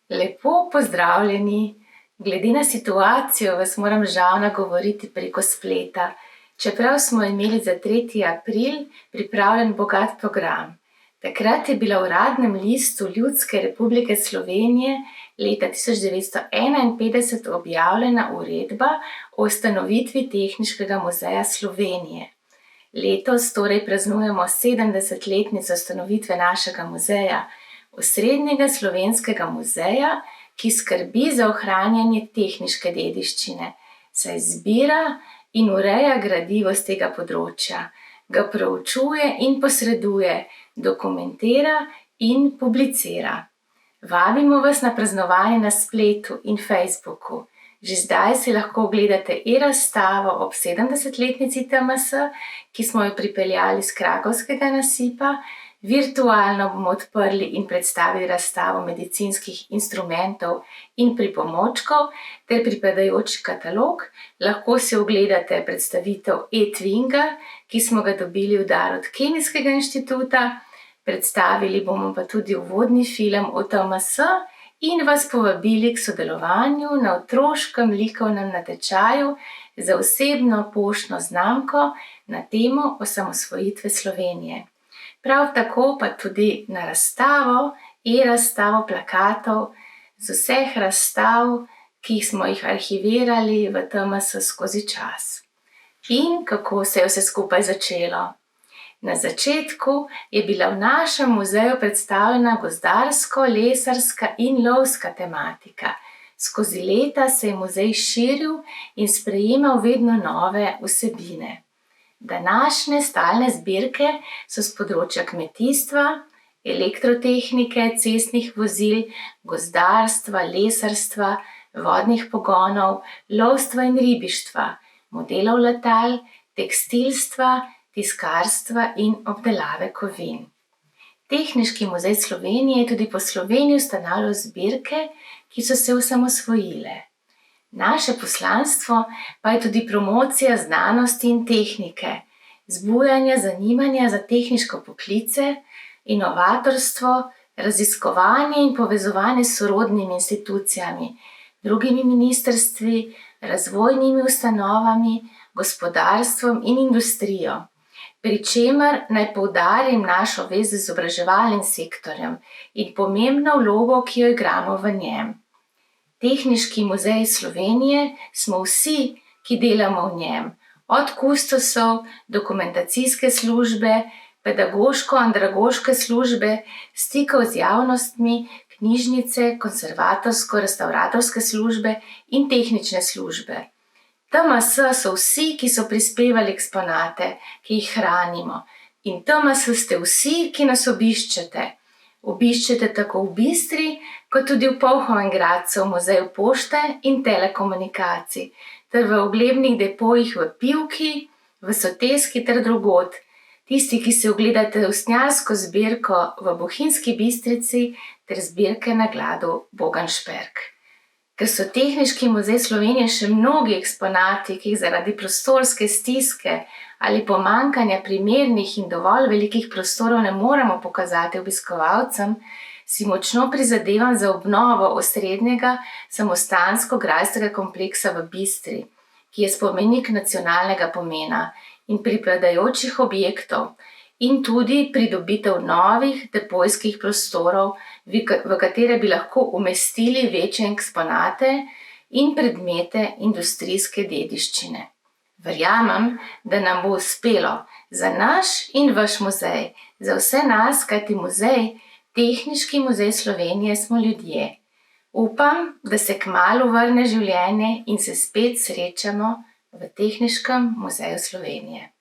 Lepo pozdravljeni. Glede na situacijo vas moram žal nagovoriti preko spleta, čeprav smo imeli za 3. april pripravljen bogat program. Takrat je bila v Uradnem listu Ljudske republike Slovenije leta 1951 objavljena uredba o ustanovitvi Tehniškega muzeja Slovenije. Letos torej praznujemo 70-letnico ustanovitve našega muzeja, osrednjega slovenskega muzeja, ki skrbi za ohranjanje tehniške dediščine, saj zbira in ureja gradivo s tega področja, ga proučuje in posreduje, dokumentira in publicira. Vabimo vas na praznovanje na spletu in Facebooku. Že zdaj si lahko ogledate e-razstavo ob 70-letnici TMS, ki smo jo pripeljali s Krakovskega nasipa. Virtualno bomo odprli in predstavili razstavo medicinskih instrumentov in pripomočkov ter pripadajoči katalog. Lahko si ogledate predstavitev e-Twinga, ki smo ga dobili v dar od Kemijskega inštituta. Predstavili bomo pa tudi uvodni film o TMS in vas povabili k sodelovanju na otroškem likovnem natečaju za osebno poštno znamko na temo osamosvojitve Slovenije. Prav tako pa tudi na razstavo, e-razstavo plakatov z vseh razstav, ki smo jih arhivirali v TMS skozi čas. In kako se je vse skupaj začelo? Na začetku je bila v našem muzeju predstavljena gozdarsko, lesarska in lovska tematika. Skozi leta se je muzej širil in sprejemal vedno nove vsebine. Današnje stalne zbirke so s področja kmetijstva, elektrotehnike, cestnih vozil, gozdarstva, lesarstva, vodnih pogonov, lovstva in ribištva, modelov letal, tekstilstva, tiskarstva in obdelave kovin. Tehniški muzej Slovenije je tudi po Sloveniji ustanavljal zbirke, ki so se osamosvojile. Naše poslanstvo pa je tudi promocija znanosti in tehnike, zbujanje zanimanja za tehniške poklice, inovatorstvo, raziskovanje in povezovanje s sorodnimi institucijami, drugimi ministrstvi, razvojnimi ustanovami, gospodarstvom in industrijo. Pri čemer naj poudarim našo vez z izobraževalnim sektorjem in pomembno vlogo, ki jo igramo v njem. Tehniški muzej Slovenije smo vsi, ki delamo v njem, od kustosov, dokumentacijske službe, pedagoško-andragoške službe, stikov z javnostmi, knjižnice, konservatorsko-restavratorske službe in tehnične službe. TMS so vsi, ki so prispevali eksponate, ki jih hranimo. In TMS ste vsi, ki nas obiščete. Obiščete tako v Bistri, kot tudi v Polhovem Gradcu, v Muzeju pošte in telekomunikacij, ter v oglebnih depojih v Pivki, v Soteski ter drugod. Tisti, ki si ogledate usnjarsko zbirko v Bohinjski Bistrici ter zbirke na Gladu Boganšperk. Ker so Tehniški muzej Slovenije še mnogi eksponati, ki jih zaradi prostorske stiske ali pomanjkanja primernih in dovolj velikih prostorov ne moremo pokazati obiskovalcem, si močno prizadevam za obnovo osrednjega samostansko-grajskega kompleksa v Bistri, ki je spomenik nacionalnega pomena in pripadajočih objektov, in tudi pridobitev novih depojskih prostorov, v katere bi lahko umestili večje eksponate in predmete industrijske dediščine. Verjamem, da nam bo uspelo za naš in vaš muzej, za vse nas, kajti muzej, Tehniški muzej Slovenije smo ljudje. Upam, da se kmalu vrne življenje in se spet srečamo v Tehniškem muzeju Slovenije.